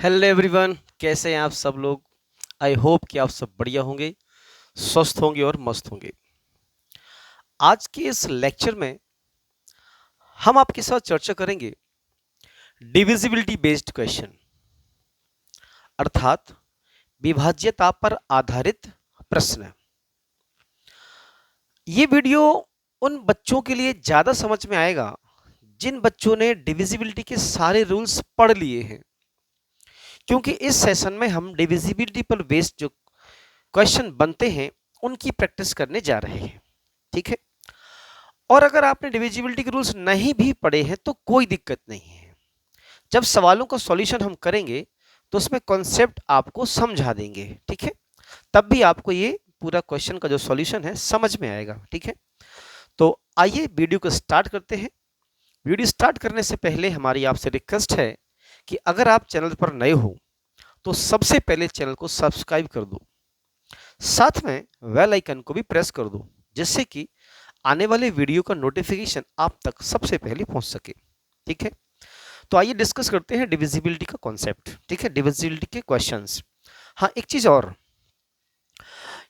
Hello everyone, कैसे हैं आप सब लोग। आई होप कि आप सब बढ़िया होंगे, स्वस्थ होंगे और मस्त होंगे। आज के इस लेक्चर में हम आपके साथ चर्चा करेंगे डिविजिबिलिटी बेस्ड क्वेश्चन, अर्थात विभाज्यता पर आधारित प्रश्न। ये वीडियो उन बच्चों के लिए ज़्यादा समझ में आएगा जिन बच्चों ने डिविजिबिलिटी के सारे रूल्स पढ़ लिए हैं, क्योंकि इस सेशन में हम डिविजिबिलिटी पर बेस्ड जो क्वेश्चन बनते हैं उनकी प्रैक्टिस करने जा रहे हैं। ठीक है। और अगर आपने डिविजिबिलिटी के रूल्स नहीं भी पढ़े हैं तो कोई दिक्कत नहीं है। जब सवालों का सॉल्यूशन हम करेंगे तो उसमें कॉन्सेप्ट आपको समझा देंगे। ठीक है। तब भी आपको ये पूरा क्वेश्चन का जो सॉल्यूशन है समझ में आएगा। ठीक है। तो आइए वीडियो को स्टार्ट करते हैं। वीडियो स्टार्ट करने से पहले हमारी आपसे रिक्वेस्ट है कि अगर आप चैनल पर नए हो तो सबसे पहले चैनल को सब्सक्राइब कर दो, साथ में बेल आइकन को भी प्रेस कर दो, जिससे कि आने वाले वीडियो का नोटिफिकेशन आप तक सबसे पहले पहुंच सके। ठीक है। तो आइए डिस्कस करते हैं डिविजिबिलिटी का कॉन्सेप्ट। ठीक है, डिविजिबिलिटी के क्वेश्चंस। हाँ, एक चीज और,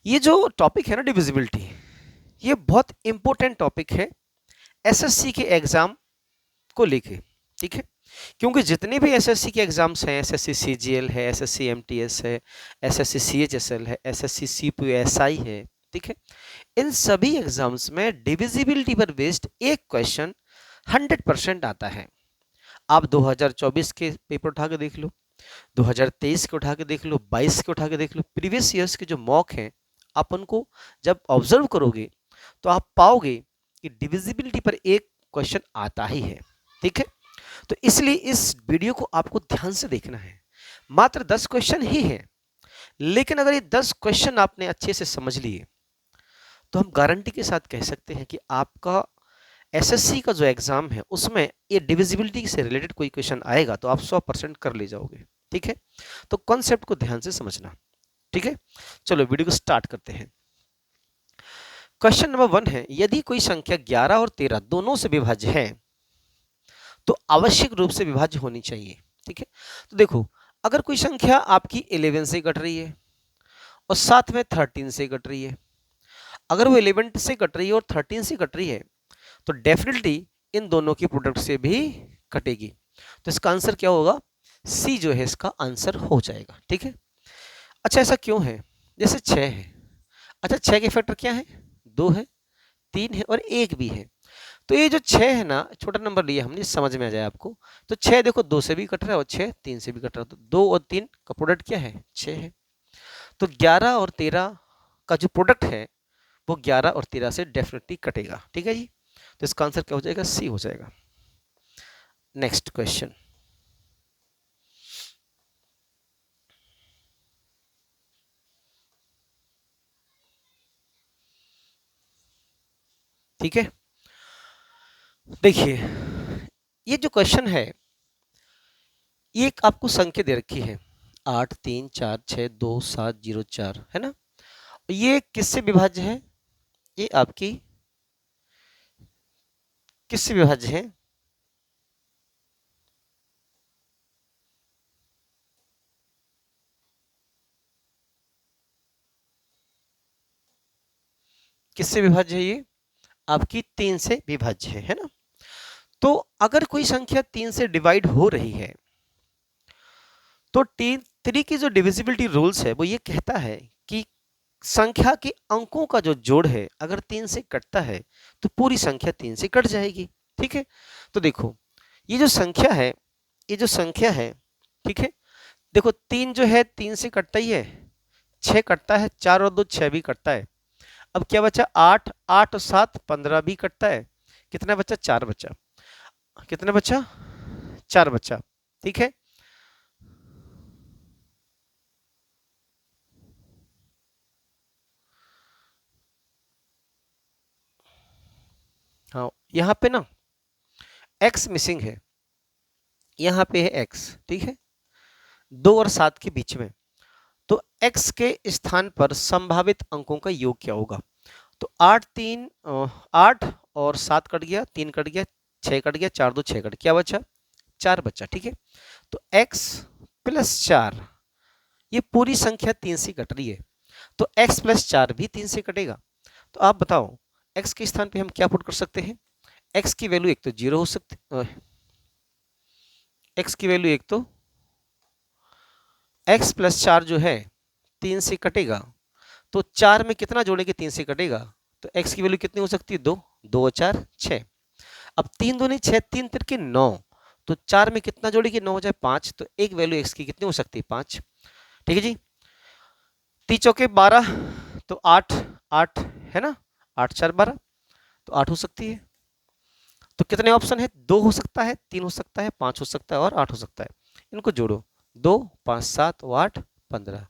ये जो टॉपिक है ना डिविजिबिलिटी, ये बहुत इंपॉर्टेंट टॉपिक है एसएससी के एग्जाम को लेके। ठीक है। क्योंकि जितने भी एसएससी के एग्जाम्स हैं, एसएससी सीजीएल है, एसएससी एमटीएस है, एसएससी सीएचएसएल है, एसएससी सीपीएसआई है, ठीक है, इन सभी एग्जाम्स में डिविजिबिलिटी पर बेस्ड एक क्वेश्चन 100% आता है। आप 2024 के पेपर उठा के देख लो, 2023 के उठा के देख लो, 22 के उठा के देख लो, प्रीवियस ईयर्स के जो मॉक हैं आप उनको जब ऑब्जर्व करोगे तो आप पाओगे कि डिविजिबिलिटी पर एक क्वेश्चन आता ही है। ठीक है। तो इसलिए इस वीडियो को आपको ध्यान से देखना है। मात्र 10 क्वेश्चन ही हैं, लेकिन अगर ये 10 क्वेश्चन आपने अच्छे से समझ लिए तो हम गारंटी के साथ कह सकते हैं कि आपका एसएससी का जो एग्जाम है उसमें ये डिविजिबिलिटी से रिलेटेड कोई क्वेश्चन आएगा तो आप 100% कर ले जाओगे। ठीक है। तो कॉन्सेप्ट को ध्यान से समझना। ठीक है। चलो वीडियो को स्टार्ट करते हैं। क्वेश्चन नंबर 1 है, यदि कोई संख्या 11 और 13 दोनों से विभाज्य है तो आवश्यक रूप से विभाज्य होनी चाहिए। ठीक है। तो देखो, अगर कोई संख्या आपकी 11 से कट रही है और साथ में 13 से कट रही है, अगर वो 11 से कट रही है और 13 से कट रही है तो डेफिनेटली इन दोनों की प्रोडक्ट से भी कटेगी। तो इसका आंसर क्या होगा? सी जो है इसका आंसर हो जाएगा। ठीक है। अच्छा, ऐसा क्यों है? जैसे 6 है, अच्छा 6 के फैक्टर क्या है? 2 है, 3 है और 1 भी है। तो ये जो 6 है ना, छोटा नंबर लिया हमने, समझ में आ जाए आपको। तो 6 देखो 2 से भी कट रहा है और 6 3 से भी कट रहा है, तो 2 और 3 का प्रोडक्ट क्या है? 6 है। तो 11 और 13 का जो प्रोडक्ट है वो 11 और 13 से डेफिनेटली कटेगा। ठीक है जी। तो इसका आंसर क्या हो जाएगा? सी हो जाएगा। Next question. ठीक है। देखिए, ये जो क्वेश्चन है ये एक आपको संख्या दे रखी है 8 3 4 6 2 7 0 4, है ना। ये किससे विभाज्य है? ये आपकी किससे विभाज्य है? किससे विभाज्य है? ये आपकी 3 से विभाज्य है ना। तो अगर कोई संख्या 3 से डिवाइड हो रही है तो 3 की जो डिविजिबिलिटी रूल्स है वो ये कहता है कि संख्या के अंकों का जो जोड़ है अगर 3 से कटता है तो पूरी संख्या 3 से कट जाएगी। ठीक है। तो देखो, ये जो संख्या है, ये जो संख्या है, ठीक है, देखो 3 जो है 3 से कटता ही है, 6 कटता है, 4 और 2 6 भी कटता है। अब क्या बचा? 8, 8 और 7 15 भी कटता है। कितना बचा? 4 बचा। कितना बचा? 4 बचा। ठीक है। हाँ, यहाँ पे ना x मिसिंग है, यहाँ पे है x। ठीक है। 2 और 7 के बीच में, तो x के स्थान पर संभावित अंकों का योग क्या होगा? तो 8 और 7 कट गया, 3 कट गया, 6 कट गया, 4 2 6 कट, क्या बचा? 4 बचा। ठीक है। तो x प्लस 4, ये पूरी संख्या 3 से कट रही है, तो x प्लस 4 भी 3 से कटेगा। तो आप बताओ x के स्थान पे हम क्या पुट कर सकते हैं? x की वैल्यू एक तो 0 हो सकती, x की वैल्यू एक तो x प्लस 4 जो है 3 से कटेगा, तो 4 में कितना जोड़ेंगे 3 से कटेगा, तो x की वैल्यू कितनी हो सकती है? 2, 2 और 4 6। अब 3 दूनी 6, 3 तिरके 9, तो 4 में कितना जोड़ेंगे? 9 हो जाए 5, तो एक वैल्यू x की कितनी हो सकती है? 5। ठीक है जी। 3 चौके 12, तो 8, 8 है ना, 8 4 12, तो 8 हो सकती है। तो कितने ऑप्शन है? 2 हो सकता है, 3 हो सकता है, 5 हो सकता है और 8 हो सकता है। इनको जोड़ो, 2 5 7 और 8 15,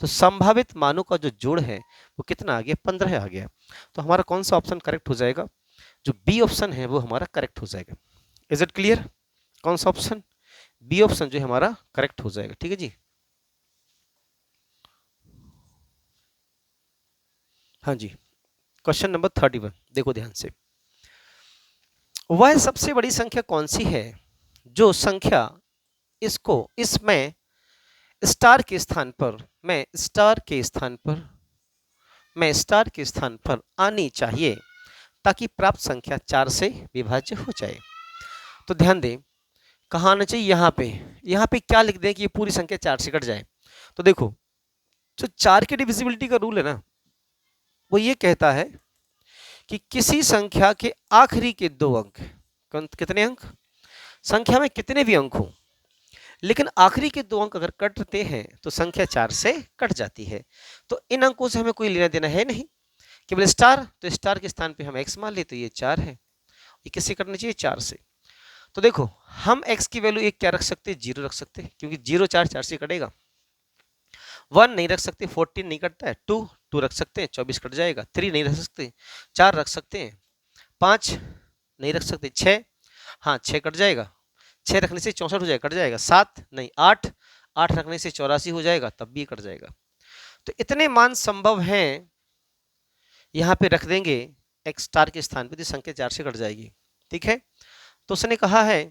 तो संभावित मानों का जो जोड़ है वो कितना आ गया? 15 आ गया। तो हमारा कौन सा ऑप्शन करेक्ट हो जाएगा? जो बी ऑप्शन है वो हमारा करेक्ट हो जाएगा। Is it clear? कौन सा ऑप्शन? बी ऑप्शन जो है हमारा करेक्ट हो जाएगा। ठीक है जी। हाँ जी, क्वेश्चन नंबर 31 देखो ध्यान से। वह सबसे बड़ी संख्या कौन सी है जो संख्या इसको इसमें स्टार के स्थान पर मैं स्टार के स्थान पर मैं स्टार के स्थान पर आनी चाहिए ताकि प्राप्त संख्या 4 से विभाज्य हो जाए? तो ध्यान दें, कहाँ आना चाहिए? यहाँ पे क्या लिख दें कि ये पूरी संख्या 4 से कट जाए? तो देखो, जो 4 की डिविजिबिलिटी का रूल है ना, वो ये कहता है कि किसी संख्या के आखिरी के 2 अंक, कितने अंक? संख्या में कितने भी अंक हों, लेकिन आखिरी के 2 अंक अगर कटते हैं तो संख्या 4 से कट जाती है। तो इन अंकों से हमें कोई लेना देना है नहीं, केवल स्टार, तो स्टार के स्थान पे हम x मान ले, तो ये 4 है। ये किससे कटना चाहिए? 4 से। तो देखो, हम x की वैल्यू एक क्या रख सकते हैं? 0 रख सकते हैं, क्योंकि 0 4 4 से कटेगा। 1 नहीं रख सकते, 14 नहीं कटता है। 2 2 रख सकते हैं, 24 कट जाएगा। 3 नहीं रख सकते, 4 रख सकते हैं। 5 नहीं रख सकते, 6, हाँ 6 कट जाएगा। 6 रखने से 64 हो जाएगा, कट जाएगा। 7 नहीं, 8, 8 रखने से 84 हो जाएगा, तब भी कट जाएगा। तो इतने मान संभव हैं, यहाँ पे रख देंगे x स्टार के स्थान पे, तो संख्या 4 से कट जाएगी। ठीक है, तो उसने कहा है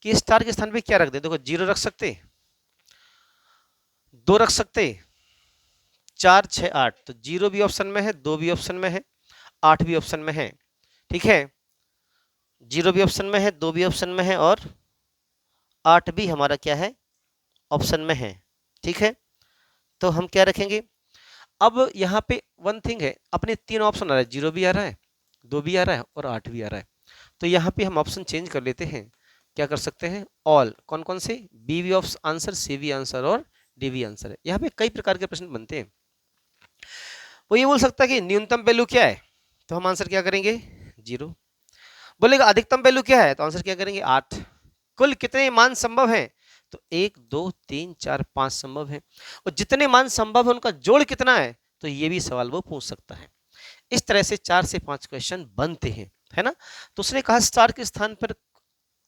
कि स्टार के स्थान पे क्या रख दे? देखो, 0 रख सकते, 2 रख सकते, 4 6 8, तो 0 भी ऑप्शन में है, 2 भी ऑप्शन में है, 8 भी ऑप्शन में है। ठीक है, 0 भी ऑप्शन में है, 2 भी ऑप्शन में है और 8 भी हमारा क्या है? ऑप्शन में है। ठीक है, तो हम क्या रखेंगे? अब यहाँ पे वन थिंग है, अपने 3 ऑप्शन आ रहा है, 0 भी आ रहा है, 2 भी आ रहा है और 8 भी आ रहा है। तो यहाँ पे हम ऑप्शन चेंज कर लेते हैं। क्या कर सकते हैं? ऑल। कौन कौन से? बी भी आंसर, सी भी आंसर और डी भी आंसर है। यहाँ पे कई प्रकार के प्रश्न बनते हैं। वो ये बोल सकता है कि न्यूनतम वैल्यू क्या है, तो हम आंसर क्या करेंगे? 0। बोलेगा अधिकतम वैल्यू क्या है, तो आंसर क्या करेंगे? 8। कुल कितने मान संभव हैं, तो 1 2 3 4 5 संभव है। और जितने मान संभव है उनका जोड़ कितना है, तो ये भी सवाल वो पूछ सकता है। इस तरह से 4 से 5 क्वेश्चन बनते हैं, है ना। तो उसने कहा स्टार के स्थान पर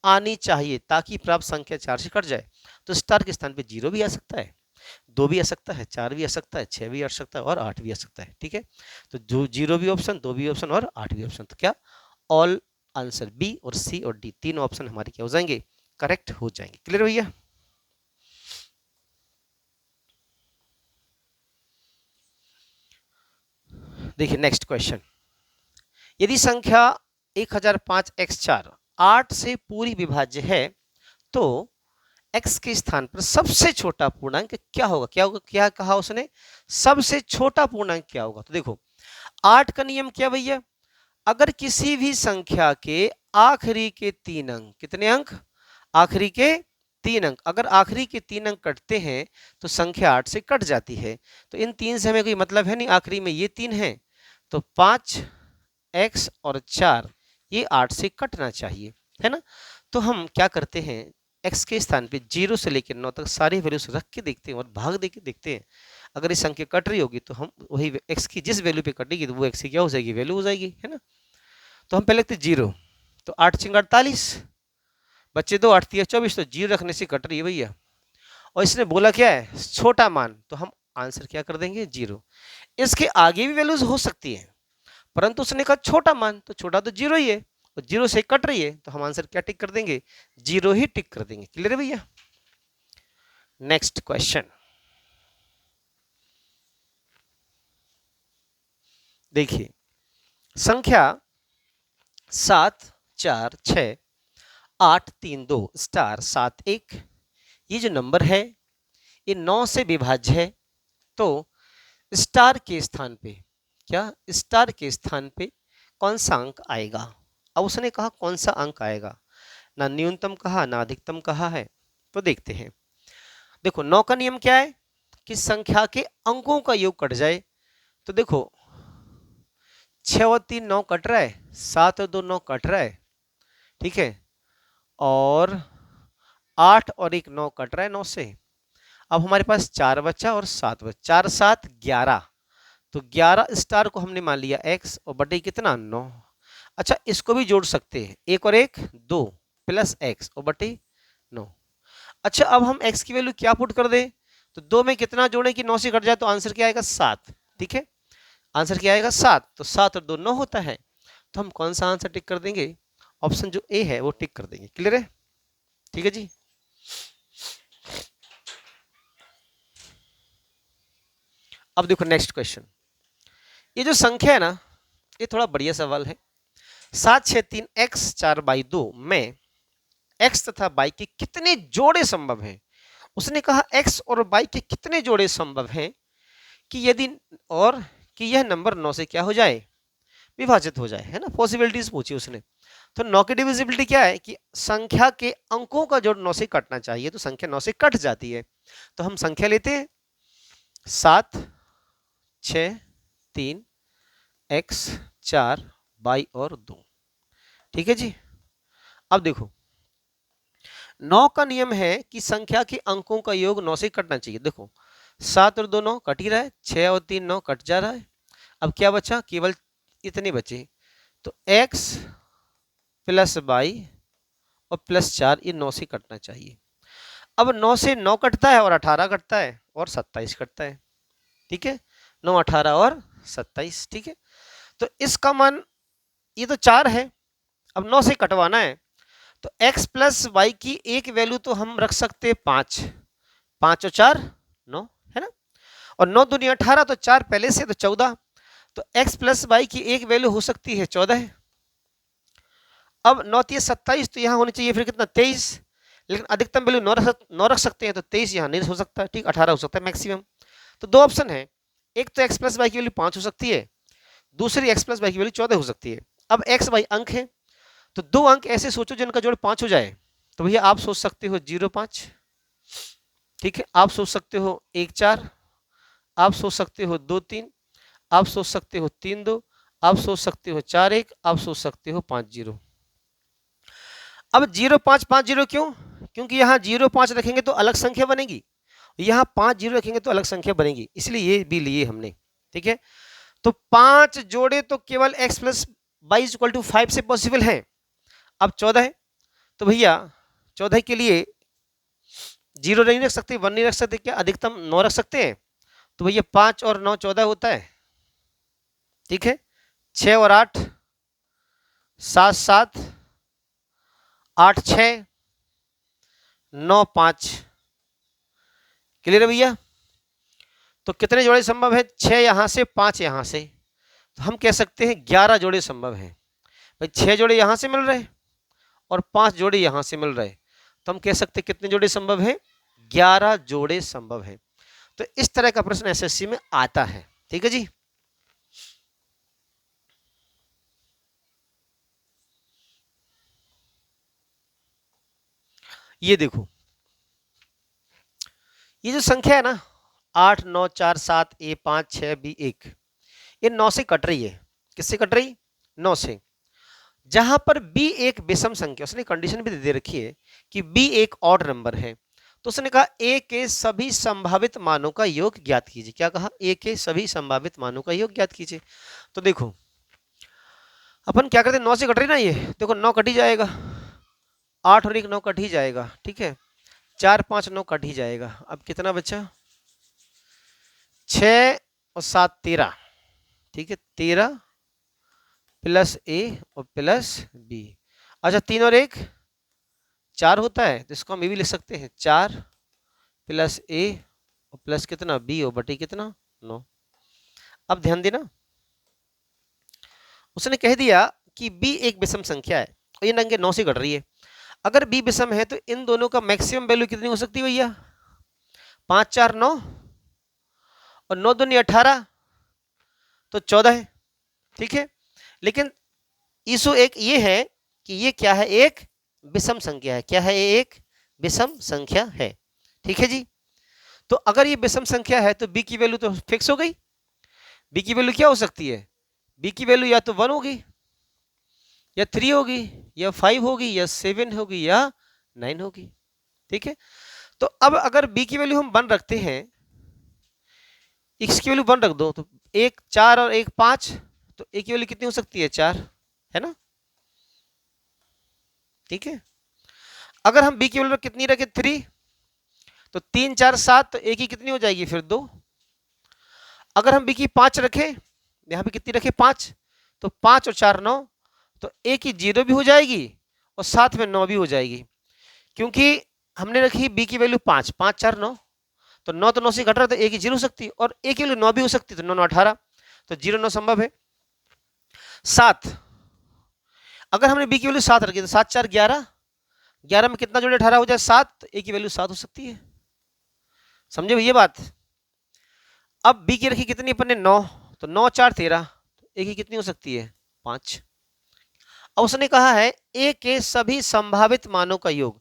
आनी चाहिए ताकि प्राप्त संख्या 4 से कट जाए, तो स्टार के स्थान पे 0 भी आ सकता है, 2 भी आ सकता है, 4 भी आ सकता है, 6 भी आ सकता है और 8 भी आ सकता है। ठीक है, तो जो 0 भी ऑप्शन, 2 भी ऑप्शन और 8 भी ऑप्शन, तो क्या ऑल आंसर बी और सी और डी तीन ऑप्शन हमारे क्या हो जाएंगे? करेक्ट हो जाएंगे। क्लियर भैया? देखिए नेक्स्ट क्वेश्चन, यदि संख्या 1005 x 4 8 से पूरी विभाज्य है तो x के स्थान पर सबसे छोटा पूर्णांक क्या होगा? क्या होगा? क्या कहा उसने? सबसे छोटा पूर्णांक क्या होगा? तो देखो, 8 का नियम क्या भैया? अगर किसी भी संख्या के आखिरी के 3 अंक, कितने अंक? आखिरी के 3 अंक, अगर आखिरी के 3 अंक कटते हैं तो संख्या 8 से कट जाती है। तो इन 3 से हमें कोई मतलब है नहीं, आखिरी में ये 3 हैं, तो 5 x और 4 ये 8 से कटना चाहिए, है ना। तो हम क्या करते हैं, x के स्थान पे 0 से लेकर 9 तक सारी वैल्यूज रख के देखते हैं और भाग दे के देखते हैं। अगर ये संख्या कट रही होगी तो हम वही x की जिस वैल्यू पे कटेगी तो वो x की क्या हो जाएगी? वैल्यू हो जाएगी, है ना। तो हम पहले लिखते 0, तो 8 छिंग 48, बच्चे 2 8 3 24, तो 0 रखने से कट रही है भैया। और इसने बोला क्या है? छोटा मान, तो हम आंसर क्या कर देंगे? 0। इसके आगे भी वैल्यूज हो सकती है, परंतु उसने कहा छोटा मान, तो छोटा तो 0 ही है और 0 से कट रही है, तो हम आंसर क्या टिक कर देंगे? 0 ही टिक कर देंगे। क्लियर है भैया? नेक्स्ट क्वेश्चन देखिए, संख्या 7 4 6 8 3 2 *7 1 ये जो नंबर है ये 9 से विभाज्य है, तो स्टार के स्थान पे क्या स्टार के स्थान पे कौन सा अंक आएगा। अब उसने कहा कौन सा अंक आएगा, ना न्यूनतम कहा ना अधिकतम कहा है, तो देखते हैं। देखो 9 का नियम क्या है कि संख्या के अंकों का योग कट जाए, तो देखो 6 और 3 9 कट रहा है, 7 और 2 9 कट रहा है, ठीक है, और 8 और 1 9 कट रहा है 9 से। अब हमारे पास 4 बचा और 7 बचा, 4 7 11, तो 11 स्टार को हमने मान लिया x और बटे कितना 9। अच्छा इसको भी जोड़ सकते हैं, 1 और 1 2 प्लस x और बटे 9। अच्छा अब हम x की वैल्यू क्या पुट कर दें, तो 2 में कितना जोड़े कि 9 से कट जाए, तो आंसर क्या आएगा 7, ठीक है, आंसर क्या आएगा 7, तो 7 और 2 9 होता है, तो हम कौन सा आंसर टिक कर देंगे, ऑप्शन जो ए है वो टिक कर देंगे। क्लियर है, ठीक है जी। अब देखो नेक्स्ट क्वेश्चन, ये जो संख्या है ना ये थोड़ा बढ़िया सवाल है। 7 6 3 x 4 / 2 में x तथा y के कितने जोड़े संभव हैं। उसने कहा x और y के कितने जोड़े संभव हैं कि यदि और कि यह नंबर 9 से क्या हो जाए, विभाजित हो जाए, है ना, पॉसिबिलिटीज पूछी उसने। तो 9 की डिविजिबिलिटी क्या है कि संख्या के अंकों का जोड़ 9 से कटना चाहिए, तो संख्या 9 से कट जाती है, तो हम संख्या लेते हैं 7 6 3 x 4 y और 2, ठीक है जी। अब देखो 9 का नियम है कि संख्या के अंकों का योग 9 से कटना चाहिए। देखो 7 और 2 9 कट ही रहा है, 6 और 3 9 कट जा रहा है, अब क्या बचा, केवल इतने बचे, तो x प्लस y और प्लस 4 ये 9 से कटना चाहिए। अब 9 से 9 कटता है और 18 कटता है और 27 कटता है, ठीक है, 9 18 और 27, ठीक है, तो इसका मान ये तो 4 है, अब 9 से कटवाना है, तो x प्लस वाई की एक वैल्यू तो हम रख सकते हैं 5, 5 और 4 9, है ना, और 9 दूनी 18, तो 4 पहले से तो 14, तो x प्लस वाई की एक वैल्यू हो सकती है 14। अब 9 3 27, तो यहाँ होनी चाहिए फिर कितना 23, लेकिन अधिकतम वैल्यू 9 रख सकते हैं, तो 23 यहाँ नहीं हो सकता, ठीक, 18 हो सकता है मैक्सिमम। तो दो ऑप्शन है, एक तो x प्लस वाई की वैल्यू 5 हो सकती है, दूसरी x प्लस वाई की वैल्यू 14 हो सकती है। अब x y अंक है, तो दो अंक ऐसे सोचो जिनका जोड़ 5 हो जाए, तो भैया आप सोच सकते हो 0 5, ठीक है, आप सोच सकते हो 1 4, आप सोच सकते हो 2 3, आप सोच सकते हो 3 2, आप सोच सकते हो 4 1, आप सोच सकते हो 5 0। अब 0 5 5 0 क्यों, क्योंकि यहाँ 0 5 रखेंगे तो अलग संख्या बनेगी, यहाँ 5 0 रखेंगे तो अलग संख्या बनेगी, इसलिए ये भी लिए हमने, ठीक है। तो 5 जोड़े तो केवल x plus y equal to 5 से पॉसिबल है। अब 14 है, तो भैया 14 के लिए 0 नहीं रख सकते, 1 नहीं रख सकते, क्या अधिकतम 9 रख सकते हैं, तो भैया 5 और 9 14 होता है, ठीक है, 6 और 8 7 7 8 6 9 5। क्लियर है भैया, तो कितने जोड़े संभव है, 6 यहां से 5 यहां से, तो हम कह सकते हैं 11 जोड़े संभव है। भाई 6 जोड़े यहां से मिल रहे और 5 जोड़े यहां से मिल रहे, तो हम कह सकते हैं कितने जोड़े संभव है, 11 जोड़े संभव है। तो इस तरह का प्रश्न एसएससी में आता है, ठीक है जी। ये देखो ये जो संख्या है ना 8 9 4 7 ए 5 6 बी 1, ये 9 से कट रही है, किससे कट रही, 9 से। जहां पर बी एक विषम संख्या, उसने कंडीशन भी दे रखी है कि बी एक ऑड नंबर है, तो उसने कहा ए के सभी संभावित मानों का योग ज्ञात कीजिए। क्या कहा, ए के सभी संभावित मानों का योग ज्ञात कीजिए। तो देखो अपन क्या करते हैं, 9 से कट रही ना, ये देखो 9 कट ही जाएगा, 8 और 1 9 कट ही जाएगा, ठीक है, 4 5 9 कट ही जाएगा। अब कितना बचा, 6 और 7 13, ठीक है, 13 प्लस ए और प्लस बी। अच्छा 3 और 1 4 होता है, तो इसको हम ये भी लिख सकते हैं 4 प्लस ए और प्लस कितना बी ओ बटे कितना 9। अब ध्यान देना, उसने कह दिया कि बी एक विषम संख्या है और ये अंक 9 से घट रही है। अगर बी विषम है तो इन दोनों का मैक्सिमम वैल्यू कितनी हो सकती है भैया? 5 4 9 और 9 दूनी 18 तो 14 है। ठीक है, लेकिन इशू एक ये है कि ये क्या है? एक विषम संख्या है। क्या है? ये एक विषम संख्या है। ठीक है जी, तो अगर ये विषम संख्या है तो बी की वैल्यू तो फिक्स हो गई। बी की वैल्यू क्या हो सकती है? बी की वैल्यू या तो 1 होगी या 3 होगी या 5 होगी या 7 होगी या 9 होगी। ठीक है, तो अब अगर बी की वैल्यू हम 1 रखते हैं, एक्स की वैल्यू 1 रख दो तो 1 4 और 1 5, तो ए की वैल्यू कितनी हो सकती है? 4, है ना? ठीक है, अगर हम बी की वैल्यू कितनी रखें? 3, तो 3 4 7, तो ए की कितनी हो जाएगी फिर? 2। अगर हम बी की 5 रखें, यहां पे कितनी रखें? 5, तो 5 और 4 9, तो ए की 0 भी हो जाएगी और साथ में 9 भी हो जाएगी, क्योंकि हमने रखी बी की वैल्यू 5 5 4 9, तो 9 तो 9 से घट रहा, तो ए की 0 हो सकती है और ए की वैल्यू 9 भी हो सकती है, तो 9 9 18, तो 0 9 संभव है। 7, अगर हमने बी की वैल्यू 7 रखी तो 7 4 11, 11 में कितना जोड़े? 18 हो जाए 7, तो ए की वैल्यू 7 हो सकती है। समझे भैया बात? अब बी की रखी कितनी अपन ने? 9, तो 9 4 13, ए की कितनी हो सकती है? 5। अब उसने कहा है ए के सभी संभावित मानों का योग,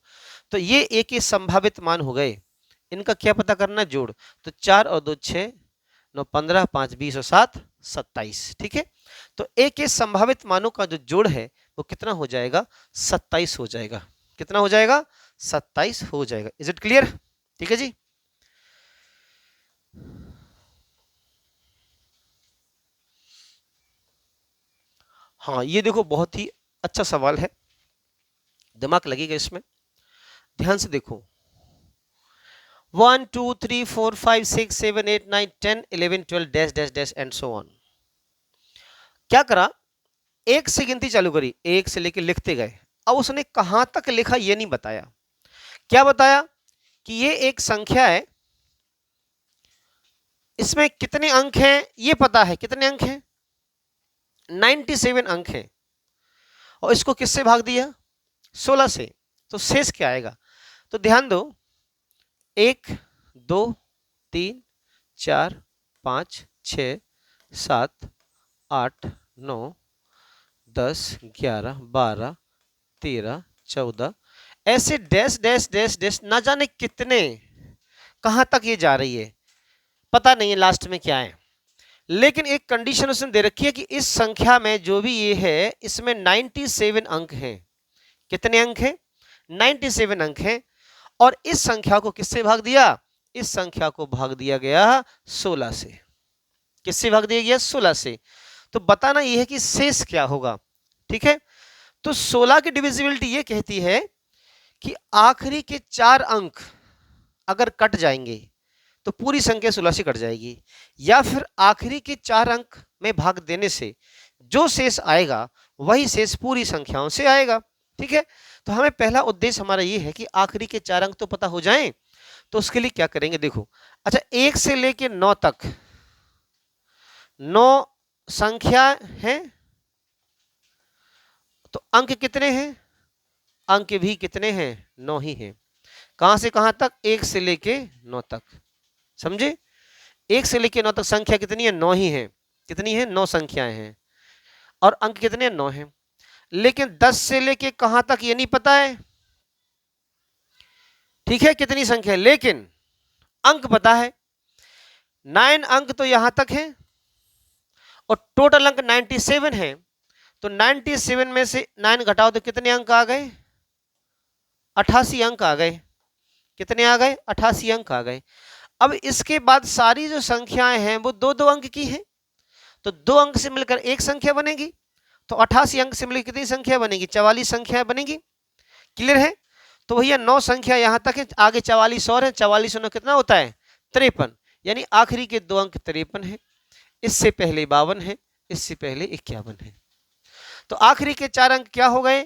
तो ये ए के संभावित मान हो गए, इनका क्या पता करना? जोड़, तो 4 और 2 6, 9 15, 5 20 और 7 27। ठीक है, तो ए के संभावित मानों का जो जोड़ है वो कितना हो जाएगा? 27 हो जाएगा। कितना हो जाएगा? 27 हो जाएगा। Is it clear? ठीक है जी, हाँ ये देखो बहुत ही अच्छा सवाल है, दिमाग लगेगा इसमें, ध्यान से देखो। 1 2 3 4 5 6 7 8 9 10 11 12 dash dash dash and so on. क्या करा? एक से गिनती चालू करी, एक से लेके लिखते गए। अब उसने कहां तक लिखा ये नहीं बताया। क्या बताया? कि ये एक संख्या है, इसमें कितने अंक हैं ये पता है। कितने अंक हैं? 97 अंक हैं, और इसको किससे भाग दिया? 16 से, तो शेष क्या आएगा? तो ध्यान दो, 1 2 3 4 5 6 7 8 9 10 11 12 13 14, ऐसे डैश डैश डैश डैश ना जाने कितने, कहां तक ये जा रही है पता नहीं है लास्ट में क्या है। लेकिन एक कंडीशन उसने दे रखी है कि इस संख्या में जो भी ये है इसमें 97 अंक हैं। कितने अंक हैं? 97 अंक हैं, और इस संख्या को किससे भाग दिया? इस संख्या को भाग दिया गया 16 से। किससे भाग दिया गया? 16 से। तो बताना यह है कि शेष क्या होगा। ठीक है, तो 16 की डिविजिबिलिटी ये कहती है कि आखिरी के 4 अंक अगर कट जाएंगे तो पूरी संख्या 16 से कट जाएगी, या फिर आखिरी के 4 अंक में भाग देने से जो शेष आएगा वही शेष पूरी संख्याओं से आएगा। ठीक है, तो हमें पहला उद्देश्य हमारा ये है कि आखिरी के 4 अंक तो पता हो जाएं, तो उसके लिए क्या करेंगे? देखो, अच्छा 1 से लेके 9 तक 9 संख्या है, तो अंक कितने हैं? अंक भी कितने हैं? 9 ही हैं। कहां से कहां तक? 1 से लेके 9 तक। समझे? 1 से लेके 9 तक संख्या कितनी है? 9 ही है। कितनी है? 9 संख्याएं हैं, और अंक कितने हैं? 9 हैं। लेकिन 10 से लेके कहां तक ये नहीं पता है। ठीक है, कितनी संख्या है, लेकिन अंक पता है। 9 अंक तो यहां तक है, और टोटल अंक 97 है, तो 97 में से 9 घटाओ तो कितने अंक आ गए? 88 अंक आ गए। कितने आ गए? 88 अंक आ गए। अब इसके बाद सारी जो संख्याएं हैं वो 2 2 अंक की हैं, तो 2 अंक से मिलकर एक संख्या बनेगी, तो 88 अंक से मिलकर कितनी संख्या बनेगी? 44 संख्या बनेगी। क्लियर है? तो भैया 9 संख्या यहां तक है, आगे 44 और है, 44 और 9 कितना होता है? 53, यानी आखिरी के 2 अंक 53 है, इससे पहले 52 है, इससे पहले 51 है। तो आखिरी के 4 अंक क्या हो गए?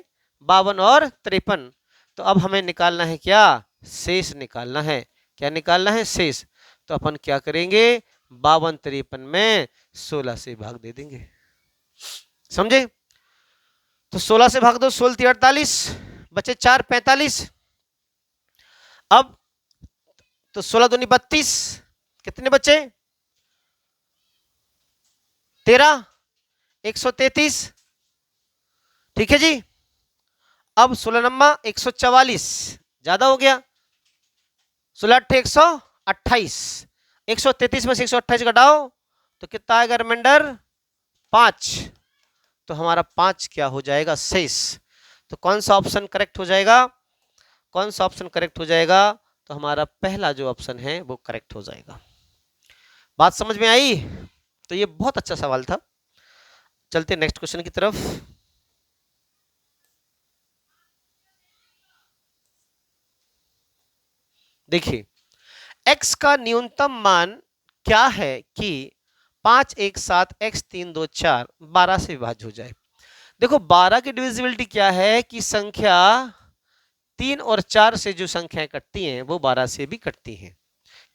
52 और 53। तो अब हमें निकालना है क्या? शेष निकालना है। क्या निकालना है? शेष। तो अपन क्या करेंगे? 52 53 में 16 से भाग दे देंगे। समझे? तो 16 से भाग दो, 16 3 48, बचे 4 45। अब तो 16 दूनी 32, कितने बचे? 13, 133। ठीक है जी। अब 16 नंबा 144, ज्यादा हो गया। 16 अट्ठे 128, 133 में से 128 घटाओ तो कितना आएगा रिमाइंडर? 5। तो हमारा 5 क्या हो जाएगा? शेष। तो कौन सा ऑप्शन करेक्ट हो जाएगा? कौन सा ऑप्शन करेक्ट हो जाएगा? तो हमारा पहला जो ऑप्शन है वो करेक्ट हो जाएगा। बात समझ में आई? तो ये बहुत अच्छा सवाल था। चलते नेक्स्ट क्वेश्चन की तरफ। देखिए, x का न्यूनतम मान क्या है कि 5 1 7 x 3 2 4 12 से विभाज्य हो जाए। देखो 12 की डिविजिबिलिटी क्या है कि संख्या 3 और 4 से जो संख्याएं कटती हैं वो 12 से भी कटती हैं।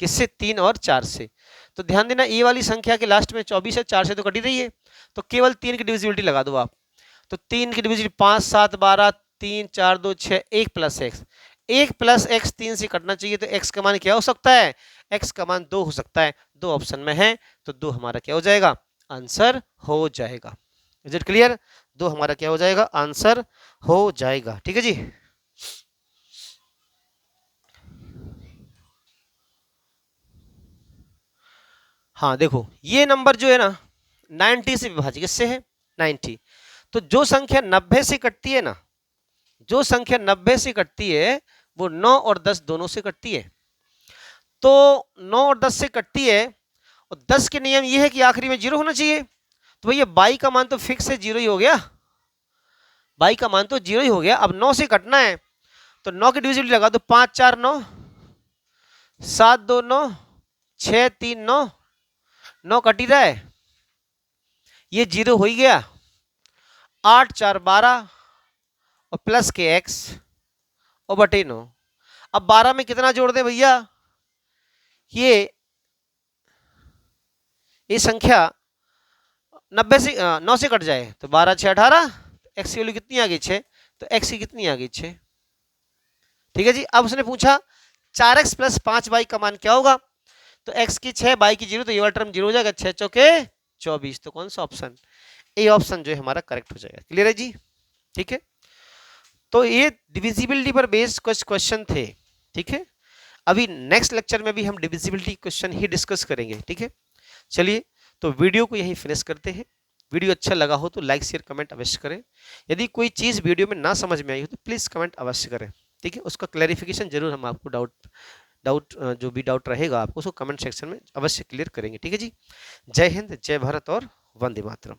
किससे? 3 और 4 से। तो ध्यान देना, ये वाली संख्या के लास्ट में 24 है, 4 से तो कटी रही है, तो केवल 3 की डिविजिबिलिटी लगा दो आप। तो 3 की divisibility 5 7 12, 3 4 2 6, 1 plus x. 1 plus x 3 से कटना चाहिए, तो x का मान क्या हो सकता है? x का मान 2 हो सकता है। 2 ऑप्शन में है, तो 2 हमारा क्या हो जाएगा? आंसर हो जाएगा। Is it clear? 2 हमारा क्या हो जाएगा? आंसर हो जाएगा। ठीक है जी। हाँ देखो, ये नंबर जो है ना 90 से विभाज्य, किससे है? 90। तो जो संख्या 90 से कटती है ना, जो संख्या 90 से कटती है वो 9 और 10 दोनों से कटती है। तो 9 और 10 से कटती है, और 10 के नियम ये है कि आखिरी में 0 होना चाहिए। तो भैया 22 का मान तो फिक्स है, 0 ही हो गया। 22 का मान तो 0 ही हो गया। अब 9 से कटना है, तो 9 की डिविजिबिलिटी लगा दो। 5 4 9, 7 2 9, 6 3 9, 9 कट ही रहा है, ये 0 हो ही गया। 8 4 12 और प्लस के x और बटे 9। अब 12 में कितना जोड़ दे भैया? ये संख्या 90 से 9 से कट जाए तो 12 6 18, x की वैल्यू कितनी आ गई? 6। तो x की कितनी आ गई? 6। ठीक है जी। अब उसने पूछा 4x प्लस 5y का मान क्या होगा? तो x की 6, y की 0, तो ये वाला टर्म 0 हो जाएगा। 6 चौके 24। तो कौन सा ऑप्शन? ए ऑप्शन जो है हमारा करेक्ट हो जाएगा। क्लियर है जी? ठीक है। तो ये डिविजिबिलिटी पर बेस्ड कुछ क्वेश्चन थे। ठीक है, अभी नेक्स्ट लेक्चर में भी हम डिविजिबिलिटी क्वेश्चन ही डिस्कस करेंगे। ठीक है, चलिए तो वीडियो को यहीं फिनिश करते हैं। वीडियो अच्छा लगा हो तो लाइक शेयर कमेंट अवश्य करें। यदि कोई चीज़ वीडियो में ना समझ में आई हो तो प्लीज़ कमेंट अवश्य करें। ठीक है, उसका क्लैरिफिकेशन जरूर हम आपको डाउट जो भी डाउट रहेगा आपको उसको कमेंट सेक्शन में अवश्य क्लियर करेंगे। ठीक है जी। जय हिंद, जय भारत और वंदे मातरम।